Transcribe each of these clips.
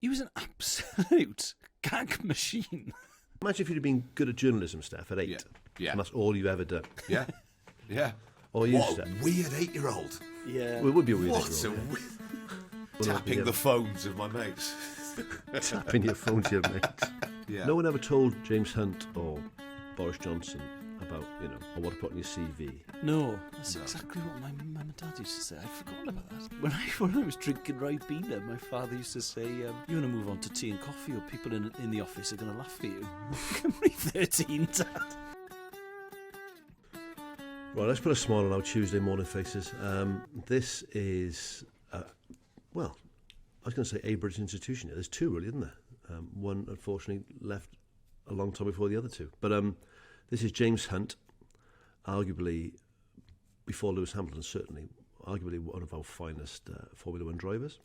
He was an absolute gag machine. Imagine if you'd have been good at journalism, Steph, at 8. Yeah. And that's all you've ever done. Yeah. Yeah. Or you, What Steph. a weird 8-year-old. Yeah. Well, it would be a weird What eight-year-old, a yeah. weird... Tapping the phones of my mates. Tapping your phone to your mates. Yeah. No one ever told James Hunt or Boris Johnson about, or what to put on your CV. No, that's exactly what my mum and dad used to say. I'd forgotten about that. When I was drinking Ribena, my father used to say, you want to move on to tea and coffee or people in the office are going to laugh at you. I'm only 13, Dad. Right, let's put a smile on our Tuesday morning faces. This is, I was going to say a British institution. There's two, really, isn't there? One, unfortunately, left a long time before the other two. But this is James Hunt, arguably, before Lewis Hamilton, certainly, arguably one of our finest Formula One drivers.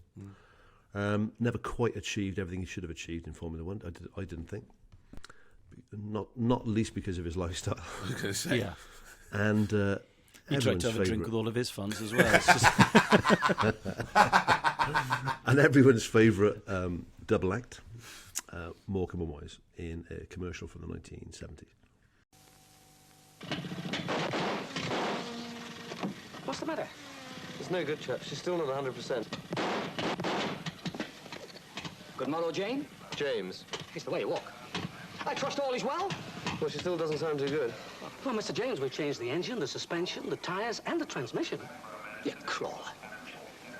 Never quite achieved everything he should have achieved in Formula One, I didn't think. Not least because of his lifestyle. I was going to say. Yeah. And He tried to have a drink with all of his fans as well. It's just... and everyone's favourite double act, Morcombe and Wise, in a commercial from the 1970s. What's the matter? It's no good, chap. She's still not 100%. Good morrow, Jane. James. It's the way you walk. I trust all is well. Well, she still doesn't sound too good. Well, Mr. James, we've changed the engine, the suspension, the tyres, and the transmission. You crawler.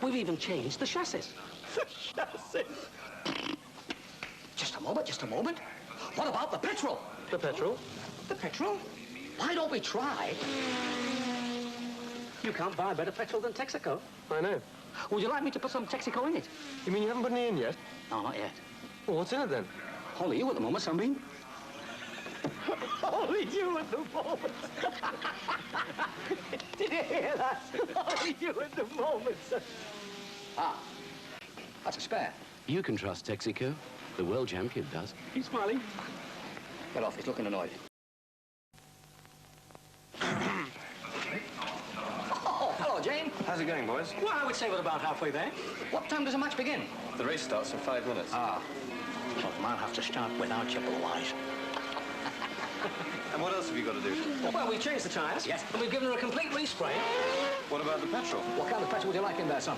We've even changed the chassis. The chassis? Just a moment. What about the petrol? The petrol? The petrol? Why don't we try? You can't buy better petrol than Texaco. I know. Would you like me to put some Texaco in it? You mean you haven't put any in yet? No, not yet. Well, what's in it then? Only you at the moment, Sunbeam. Only you at the moment. Did you hear that? Only you at the moment, sir. Ah, that's a spare. You can trust Texaco. The world champion does. He's smiling. Get off, he's looking annoyed. Oh, hello, Jane. How's it going, boys? Well, I would say we're about halfway there. What time does the match begin? The race starts in 5 minutes. Ah, well, might have to start without you, Wise. And what else have you got to do? Well, we've changed the tyres. Yes. And we've given her a complete respray. What about the petrol? What kind of petrol would you like in there, son?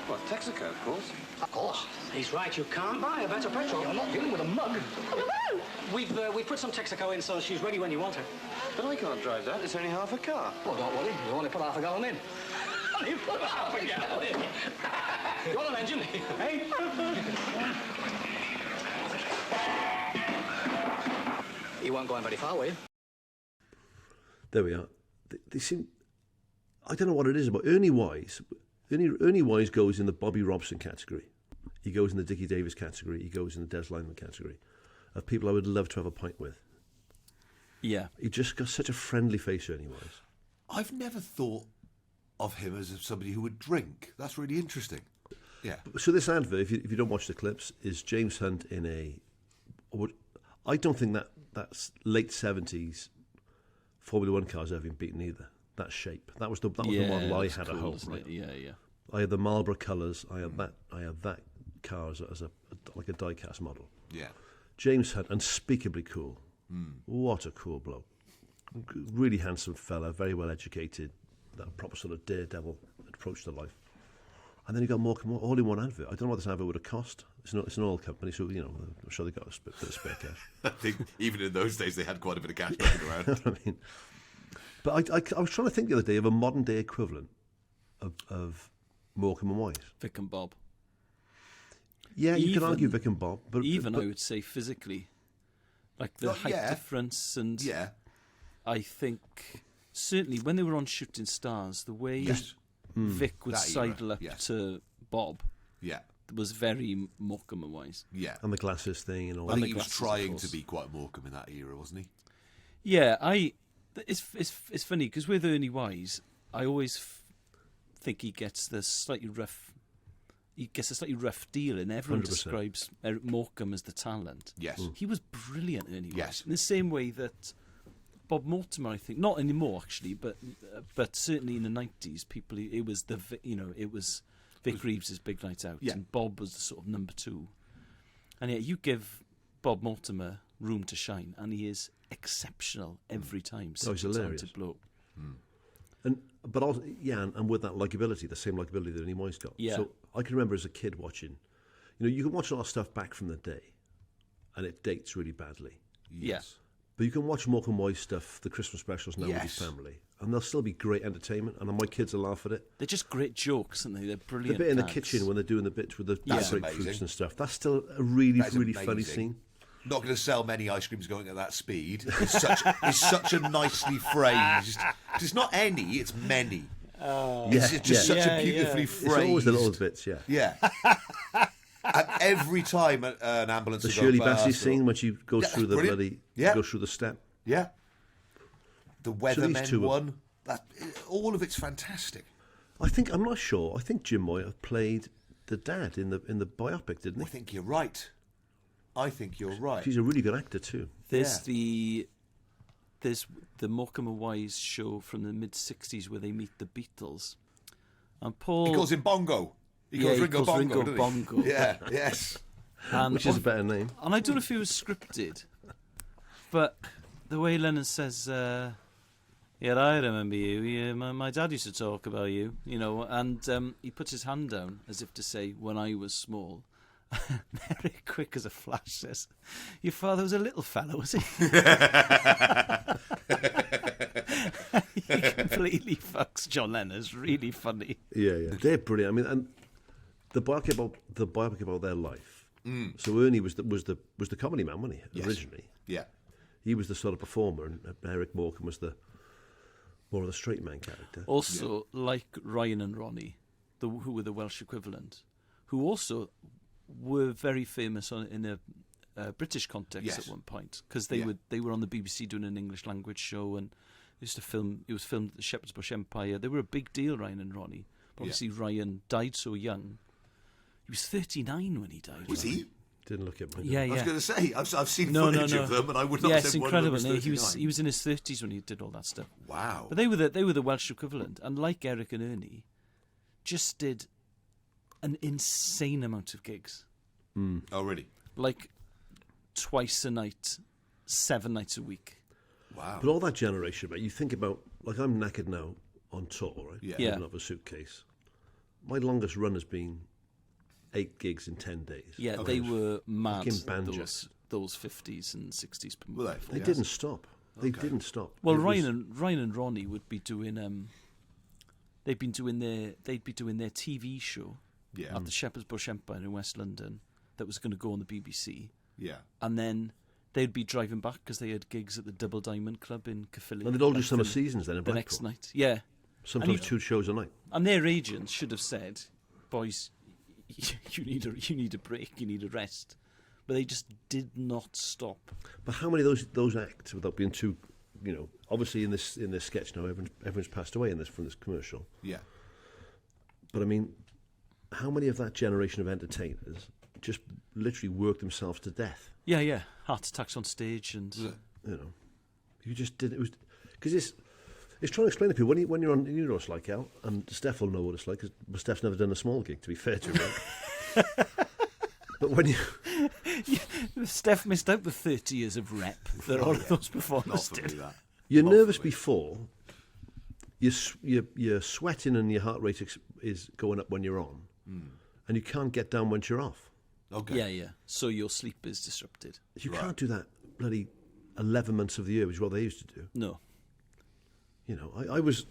What, Texaco, of course. Of course. He's right, you can't buy a better petrol. You're not dealing with a mug. We've put some Texaco in so she's ready when you want her. But I can't drive that. It's only half a car. Well, don't worry. You only put half a gallon in. Only put half a gallon in. You want an engine? Hey? You won't go very far, will you? There we are. They seem... I don't know what it is about Ernie Wise. Ernie Wise goes in the Bobby Robson category. He goes in the Dickie Davis category. He goes in the Des Lyman category of people I would love to have a pint with. Yeah. He just got such a friendly face, Ernie Wise. I've never thought of him as somebody who would drink. That's really interesting. Yeah. So this advert, if you don't watch the clips, is James Hunt in a... I don't think that's late 70s Formula One cars ever been beaten either. That shape. That was the model I had at home. Right? Yeah. I had the Marlboro colours. I had that car as a die-cast model. Yeah. James Hunt, unspeakably cool. What a cool bloke. Really handsome fella, very well educated. That proper sort of daredevil approach to life. And then you got Morcombe all in one advert. I don't know what this advert would have cost. It's an oil company, so I'm sure they got a bit of spare cash. I think even in those days they had quite a bit of cash knocking around. I mean, but I was trying to think the other day of a modern day equivalent of Morcombe and Wise. Vic and Bob. Yeah, you can argue Vic and Bob, but I would say physically, like the height difference, and I think certainly when they were on Shooting Stars, the way Vic would sidle up to Bob, was very Morcombe and Wise. Yeah, and the glasses thing and all. I think he was trying to be quite Morcombe in that era, wasn't he? Yeah, it's funny because with Ernie Wise, I always think he gets the slightly rough. He gets a slightly rough deal, and everyone 100%. describes Eric Morecambe as the talent. Yes, he was brilliant, Ernie Wise. Yes, in the same way that Bob Mortimer, I think, not anymore actually, but certainly in the 90s, it was Vic Reeves' big night out, and Bob was the sort of number two. And yet you give Bob Mortimer room to shine, and he is exceptional every time. He's hilarious. Bloke. But also, and with that likability, the same likability that Ernie Wise got. Yeah. So I can remember as a kid watching, you can watch a lot of stuff back from the day, and it dates really badly. Yes. But you can watch Morcombe and Wise stuff, the Christmas specials now with your family, and they'll still be great entertainment, and my kids will laugh at it. They're just great jokes, aren't they? They're brilliant. The bit in the gags. kitchen when they're doing the bits with the grapefruits and stuff, that's still a really funny scene. Not going to sell many ice creams going at that speed. It's such a nicely phrased. It's not any, it's many. It's just such a beautifully phrased. It's always the little bits, Yeah. And every time an ambulance the will Shirley go past, Bassey scene when she goes through the bloody, goes through the step. Yeah. The Weathermen two one. All of it's fantastic. I'm not sure. I think Jim Moyer played the dad in the biopic, didn't he? I think you're right. He's a really good actor too. There's the Morcombe and Wise show from the mid-60s where they meet the Beatles. And Paul... He calls him Bongo. He calls Ringo Bongo, Ringo Bongo. Yeah, yes. Which is a better name. And I don't know if it was scripted, but the way Lennon says, I remember you. My dad used to talk about you, and he puts his hand down as if to say, when I was small. Very quick as a flash says, your father was a little fellow, was he? He completely fucks John Lennon. It's really funny. Yeah, they're brilliant. I mean, and the biopic about their life. So Ernie was the comedy man, wasn't he? Originally, yeah. He was the sort of performer, and Eric Morecambe was more of the straight man character. Also, like Ryan and Ronnie, who were the Welsh equivalent, who also were very famous in a British context at one point, because they were on the BBC doing an English language show, and it was filmed at the Shepherd's Bush Empire. They were a big deal, Ryan and Ronnie. But obviously Ryan died so young. He was 39 when he died. Was he? Didn't look at my Yeah. I was going to say, I've seen No. of them, and I would not have said one of them was 39. He was in his 30s when he did all that stuff. Wow. But they were the Welsh equivalent, and like Eric and Ernie, just did an insane amount of gigs. Oh, really? Like twice a night, 7 nights a week. Wow. But all that generation, mate, you think about, like I'm knackered now on tour, right? Yeah. Living off a suitcase. My longest run has been 8 gigs in 10 days. Yeah, they were mad, banjos. those 50s and 60s. Well, they didn't stop. They didn't stop. Well, Ryan and Ronnie would be doing. They'd be doing their TV show at the Shepherd's Bush Empire in West London that was going to go on the BBC. Yeah. And then they'd be driving back because they had gigs at the Double Diamond Club in Caerphilly. And they'd all do summer seasons then in the Blackpool. next night. Yeah. Sometimes 2 shows a night. And their agents should have said, "Boys, you need a break. You need a rest." But they just did not stop. But how many of those acts, without being too, obviously in this sketch now, everyone's passed away from this commercial. Yeah. But I mean, how many of that generation of entertainers just literally worked themselves to death? Yeah. Heart attacks on stage, and you just did it. Was because it's trying to explain to people when you're on, what it's like, Al, and Steph will know what it's like, because Steph's never done a small gig, to be fair to her. But when you... Steph missed out the 30 years of rep that all of those performers did. You're nervous before, you're sweating and your heart rate is going up when you're on, and you can't get down once you're off. Okay. Yeah. So your sleep is disrupted. You can't do that bloody 11 months of the year, which is what they used to do. No. I was...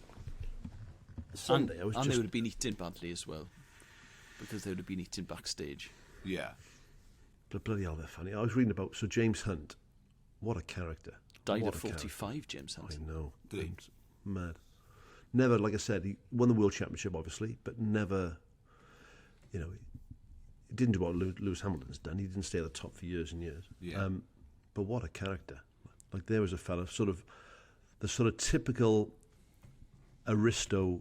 Sunday, I was and just... they would have been eating badly as well, because they would have been eating backstage. Yeah. But bloody hell, they're funny. I was reading about Sir James Hunt. What a character. Died What at a 45, character. James Hunt. I know. Did he? Mad. Never, like I said, he won the World Championship, obviously, but never, he didn't do what Lewis Hamilton's done. He didn't stay at the top for years and years. Yeah. But what a character. Like, there was a fella, the sort of typical Aristo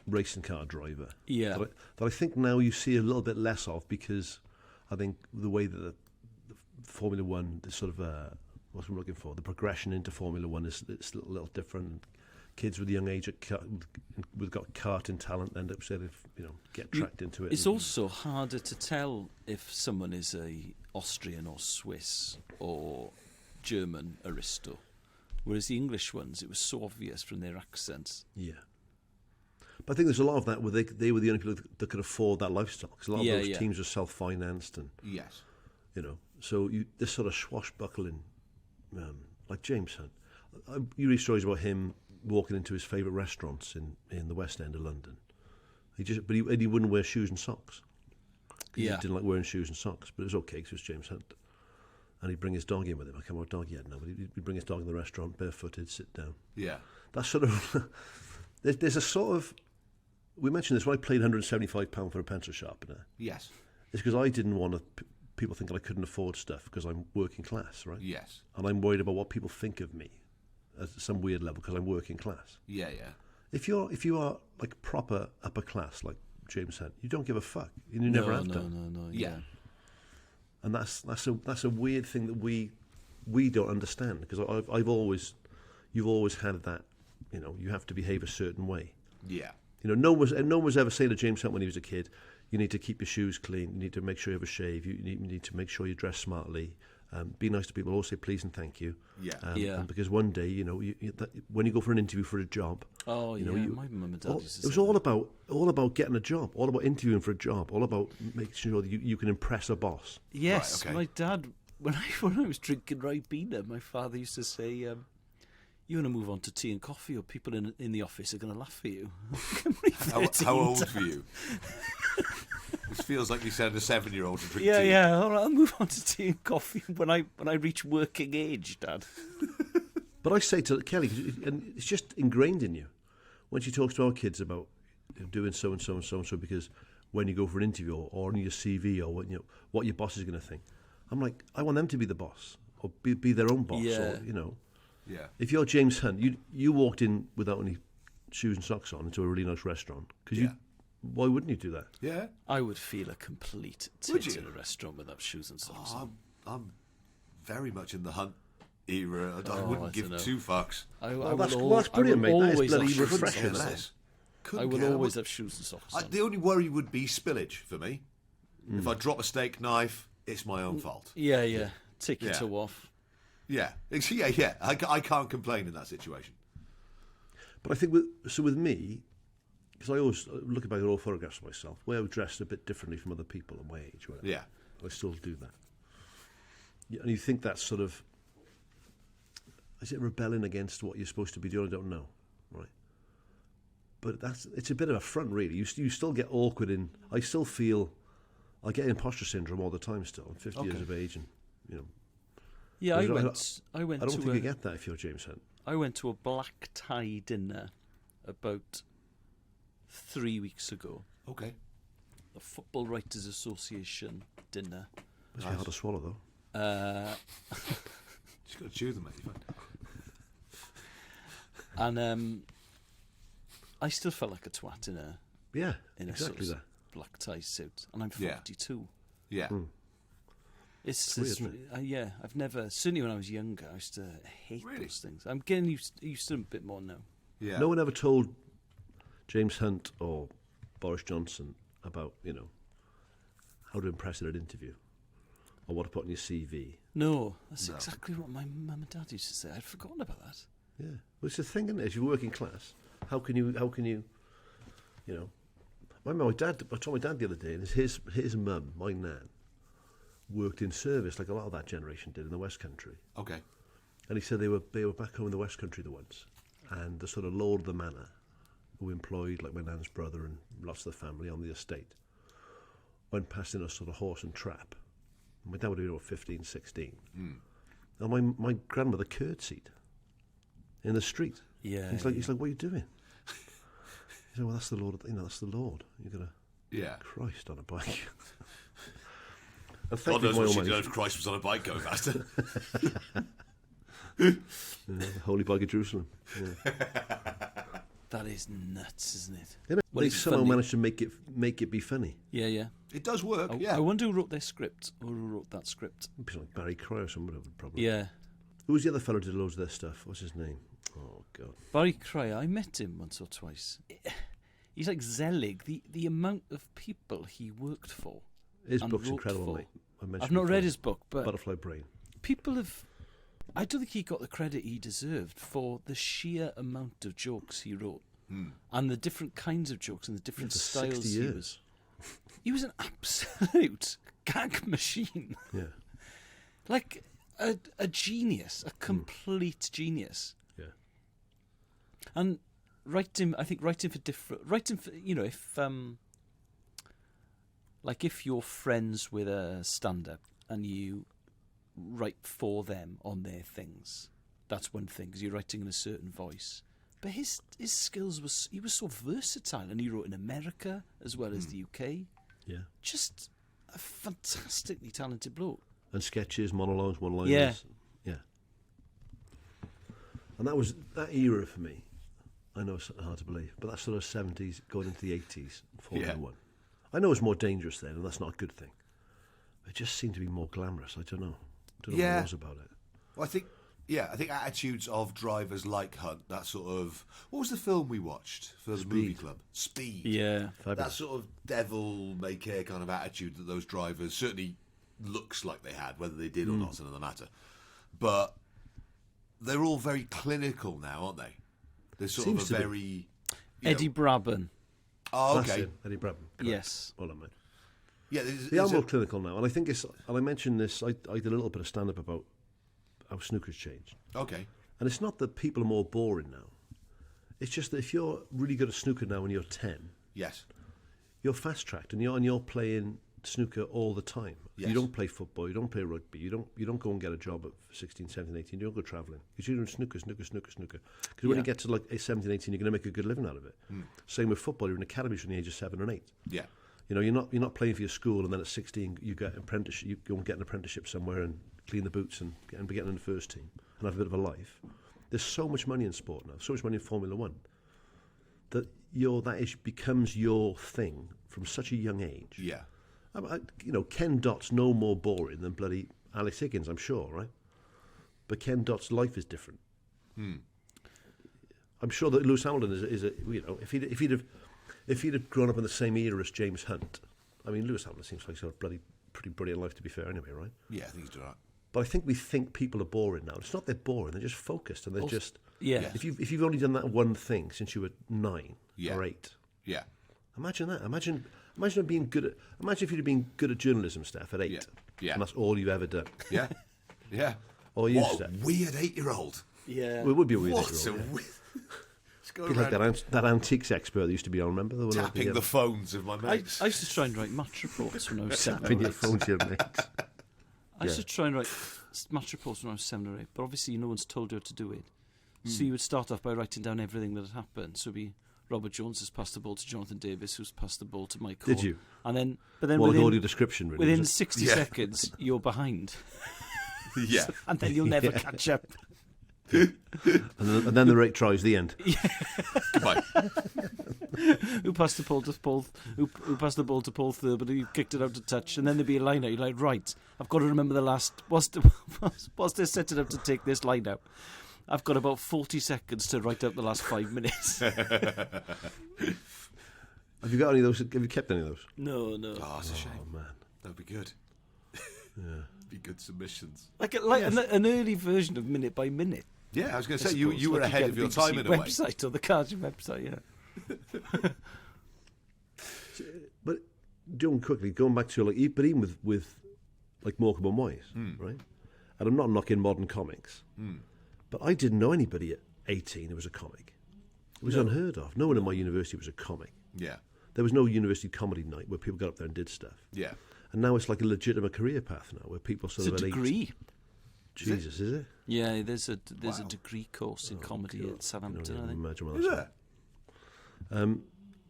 racing car driver. Yeah. That I think now you see a little bit less of, because I think the way that the Formula One, the sort of, what I'm looking for, the progression into Formula One is a little different. kids with a young age with got karting talent end up saying, get tracked into it. It's also harder to tell if someone is a Austrian or Swiss or German aristo, whereas the English ones, it was so obvious from their accents. Yeah. But I think there's a lot of that where they were the only people that could afford that lifestyle, because a lot of those teams were self-financed and so this sort of swashbuckling, like James Hunt. You read stories about him walking into his favourite restaurants in the West End of London. He wouldn't wear shoes and socks. He didn't like wearing shoes and socks, but it was okay because it was James Hunt. And he'd bring his dog in with him. I can't remember what dog he had now, but he'd bring his dog in the restaurant, barefooted, sit down. Yeah. That's sort of... there's a sort of... We mentioned this when I played £175 for a pencil sharpener. Yes. It's because I didn't want people thinking I couldn't afford stuff because I'm working class, right? Yes. And I'm worried about what people think of me at some weird level because I'm working class. Yeah, yeah. If you are like proper upper class, like James Hunt, you don't give a fuck. You never have done. No. Yeah. And that's a weird thing that we don't understand, because you've always had that, you have to behave a certain way. Yeah. No one was ever saying to James Hunt when he was a kid, you need to keep your shoes clean, you need to make sure you have a shave, you need to make sure you dress smartly, be nice to people, always say please and thank you. Yeah. And because one day, when you go for an interview for a job, my mum and dad used to say it was all about getting a job, all about interviewing for a job, all about making sure that you can impress a boss. Yes, right, okay. My dad, when I was drinking Ribena, my father used to say, "You want to move on to tea and coffee, or people in the office are going to laugh at you." How old were you? It feels like you said a 7-year-old to drink tea. Yeah. All right, I'll move on to tea and coffee when I reach working age, Dad. But I say to Kelly, and it's just ingrained in you, when she talks to our kids about doing so and so and so and so, because when you go for an interview or on your CV or what your boss is going to think, I'm like, I want them to be the boss or be their own boss. Yeah. Or, Yeah. If you're James Hunt, you walked in without any shoes and socks on into a really nice restaurant, because why wouldn't you do that? Yeah. I would feel a complete tit in a restaurant without shoes and socks on. I'm very much in the Hunt era. I wouldn't give two fucks. That's brilliant, mate. That is bloody refreshing. I will always have shoes and socks on. The only worry would be spillage for me. If I drop a steak knife, it's my own fault. Yeah. Take your toe off. Yeah. I can't complain in that situation. But I think with me, because I always look back at all photographs of myself, where I was dressed a bit differently from other people at my age. Whatever. Yeah. I still do that. Yeah, and you think that's sort of, is it rebelling against what you're supposed to be doing? I don't know, right? But it's a bit of a front, really. You still get awkward I still feel, I get imposter syndrome all the time still. I'm 50 years of age and, Yeah, I went I don't think you get that if you're James Hunt. I went to a black tie dinner about 3 weeks ago. Okay. A Football Writers Association dinner. Must be hard to swallow, though. Just got to chew them, mate. And I still felt like a twat in a exactly sort of black tie suit, and I'm 42. Yeah. It's weird, isn't it? I've never, certainly when I was younger, I used to hate those things. I'm getting used to them a bit more now. Yeah. No one ever told James Hunt or Boris Johnson about, how to impress at an interview or what to put on your CV. No, that's exactly what my mum and dad used to say. I'd forgotten about that. Yeah. Well, it's the thing, isn't it? As you're working class, how can you, my dad, I told my dad the other day, and his mum, my nan, worked in service like a lot of that generation did in the West Country. Okay. And he said they were back home in the West Country once, and the sort of lord of the manor, who employed like my nan's brother and lots of the family on the estate, went past in a sort of horse and trap. My dad would have been about 15, 16. And my grandmother curtsied in the street. Yeah. He's like, what are you doing? He said, well, that's the Lord. That's the Lord. You've got to, Christ on a bike. God knows what she'd do if Christ was on a bike going faster. The Holy Bike of Jerusalem. Yeah. That is nuts, isn't it? Yeah, they somehow managed to make it be funny. Yeah. It does work. I wonder who wrote their script, or who wrote that script. It'd be like Barry Cry or somebody, probably. Yeah. Who was the other fellow who did loads of their stuff? What's his name? Oh, God. Barry Cryer, I met him once or twice. He's like Zelig. The amount of people he worked for. His book's incredible, mate. I've not read his book, but Butterfly Brain. People have... I don't think he got the credit he deserved for the sheer amount of jokes he wrote. And the different kinds of jokes and the different styles 60 years. He was an absolute gag machine. Yeah. Like a genius, a complete genius. Yeah. And writing for you know, if you're friends with a stand-up and you write for them on their things, that's one thing, because you're writing in a certain voice. But his skills he was so versatile, and he wrote in America as well as the UK. Yeah. Just a fantastically talented bloke. And sketches, monologues, one-liners. Yeah. Yeah. And that era for me, I know it's hard to believe, but that sort of 70s going into the 80s, Formula One. I know it's more dangerous then, and that's not a good thing. It just seemed to be more glamorous. I don't know. What it was about it. Well, I think attitudes of drivers like Hunt, that sort of... What was the film we watched for the movie club? Speed. Yeah. Fabulous. That sort of devil-may-care kind of attitude that those drivers certainly looks like they had, whether they did or not, is another matter. But they're all very clinical now, aren't they? They're sort Seems of to a very... Eddie Brabham. Oh, That's okay. it, Eddie Brabham. Correct. Yes. Well done, mate. Yeah, They are more clinical now, and I think it's... And I mentioned this, I did a little bit of stand-up about how snooker's changed. Okay. And it's not that people are more boring now. It's just that if you're really good at snooker now when you're 10, Yes. you're fast-tracked, and you're playing snooker all the time. Yes. You don't play football, you don't play rugby, you don't go and get a job at 16, 17, 18, you don't go travelling. Because you're doing snooker. Because when you get to like 17, 18, you're going to make a good living out of it. Same with football, you're in academies from the age of 7 and 8. Yeah. You know, you're not playing for your school, and then at 16 you get apprenticeship. You go and get an apprenticeship somewhere and clean the boots and be getting in the first team and have a bit of a life. There's so much money in sport now, so much money in Formula One, that becomes your thing from such a young age. Yeah. Ken Dott's no more boring than bloody Alex Higgins, I'm sure, right? But Ken Dott's life is different. I'm sure that Lewis Hamilton is if he'd have grown up in the same era as James Hunt. I mean, Lewis Hamilton seems like he's got a pretty brilliant life, to be fair, anyway, right? Yeah, I think he's doing that. But I think we think people are boring now. It's not they're boring; they're just focused, and they're just... Yeah. If you've only done that one thing since you were 9 or 8, Yeah. imagine that. Imagine being good at... Imagine if you'd have been good at journalism, Steph, at 8, Yeah. and that's all you've ever done. Yeah. Yeah. Or you, What Steph. a weird 8-year-old. Yeah. Well, it would be a weird. What a eight-year-old, yeah. weird... Just go Be like around that antiques expert that used to be on, remember? The one tapping the phones of my I mates. used to try and write match reports when I was 7 tapping or your 8. phone to your mates. I used to try and write match reports when I was 7 or 8, but obviously no one's told you how to do it. So you would start off by writing down everything that had happened. So it'd be Robert Jones has passed the ball to Jonathan Davis, who's passed the ball to Michael. Did you? But then Well, within, audio description, really. within was it? 60 seconds, you're behind. Yeah. And then you'll never catch up. And then the rate tries the end. Goodbye. Who passed the ball to Paul? Who passed the ball to Paul Thurber? Who kicked it out to touch? And then there'd be a line out. You're like, right, I've got to remember the last. Whilst they're setting up to take this line out, I've got about 40 seconds to write out the last 5 minutes. Have you got any of those? Have you kept any of those? No. Oh, it's a shame. Oh, man. That'd be good. Yeah. Be good submissions. Like an early version of Minute by Minute. Yeah, I was going to I say, suppose, you were like ahead get of your BBC time in a way. website or the Cardiff website, yeah. But doing quickly, going back to but even with like Morcombe and Wise, right? And I'm not knocking modern comics, but I didn't know anybody at 18 who was a comic. It was unheard of. No one in my university was a comic. Yeah. There was no university comedy night where people got up there and did stuff. Yeah. And now it's like a legitimate career path now, where people sort It's of a at degree. 18. Jesus, is it? Yeah, there's a degree course in comedy at Southampton, I think. Imagine what Is that's it? like.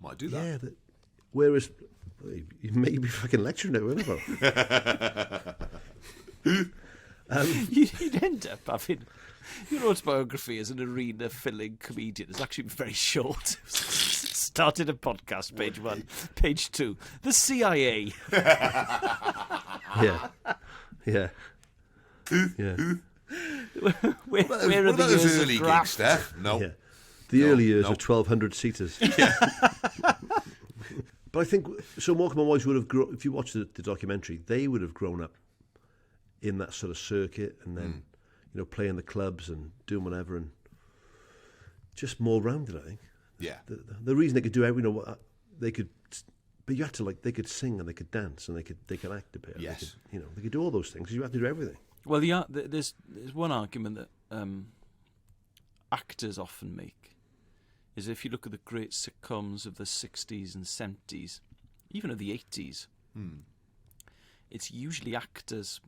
Might do that. Yeah. Whereas you may be fucking lecturing it, whatever. You'd end up having your autobiography as an arena-filling comedian is actually very short. Started a podcast, page 1. Page 2, the CIA. Yeah. where What are about the those years early of gigs, graft? Steph? No. Yeah. The early years no. of 1,200 seaters. But I think, so Morcombe and Wise would have grown, if you watch the documentary, they would have grown up in that sort of circuit and then, playing the clubs and doing whatever and just more rounded, I think. Yeah. The reason they could do everything, they could, but you had to, they could sing and they could dance and they could act a bit. Yes. They could do all those things because you had to do everything. Well, there's one argument that actors often make, is if you look at the great sitcoms of the 60s and 70s, even of the 80s, it's usually actors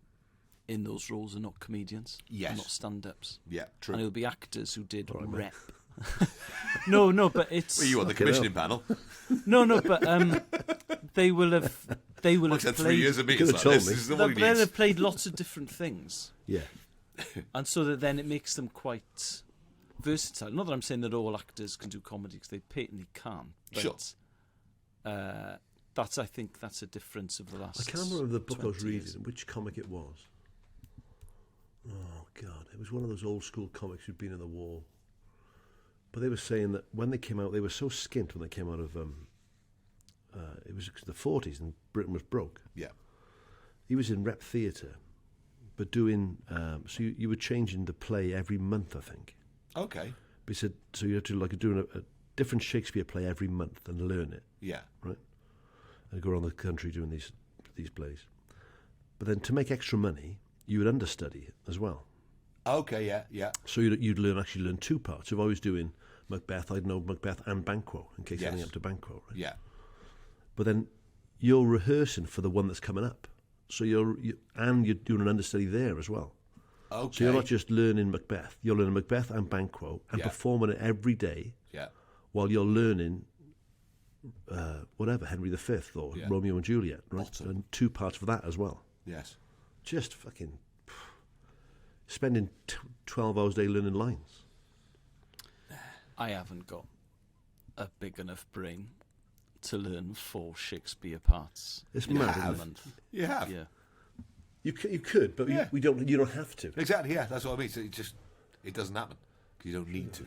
in those roles and not comedians, Yes. not stand-ups. Yeah, true. And it'll be actors who did rep. No, but it's... Were you on the commissioning panel? No, but they will have What's that, 3 years played... of meetings like told this? me. This is the one he They'll needs. have played lots of different things. Yeah. And so that then it makes them quite versatile. Not that I'm saying that all actors can do comedy, because they patently can't. But Sure. I think that's a difference of the last. I can't remember the book I was 20 years. reading, which comic it was. Oh, God. It was one of those old school comics who'd been in the war. But they were saying that when they came out, they were so skint when they came out of... it was the 40s and Britain was broke. Yeah. He was in rep theatre, but doing... so you were changing the play every month, I think. Okay. But he said, so you had to doing a different Shakespeare play every month and learn it, Yeah. right? And go around the country doing these plays. But then to make extra money, you would understudy as well. Okay, yeah. So you'd actually learn two parts. If I was doing Macbeth, I'd know Macbeth and Banquo in case anything up to Banquo, right? Yeah. But then you're rehearsing for the one that's coming up. So you're doing an understudy there as well. Okay. So you're not just learning Macbeth. You're learning Macbeth and Banquo and performing it every day. Yeah. While you're learning whatever, Henry V or Romeo and Juliet, right? Bottom. And two parts for that as well. Yes. Just fucking spending 12 hours a day learning lines. I haven't got a big enough brain to learn 4 Shakespeare parts. It's in mad, a isn't it? month. You have. Yeah. You could, but you don't have to. Exactly, yeah. That's what I mean. So it doesn't happen because you don't need to.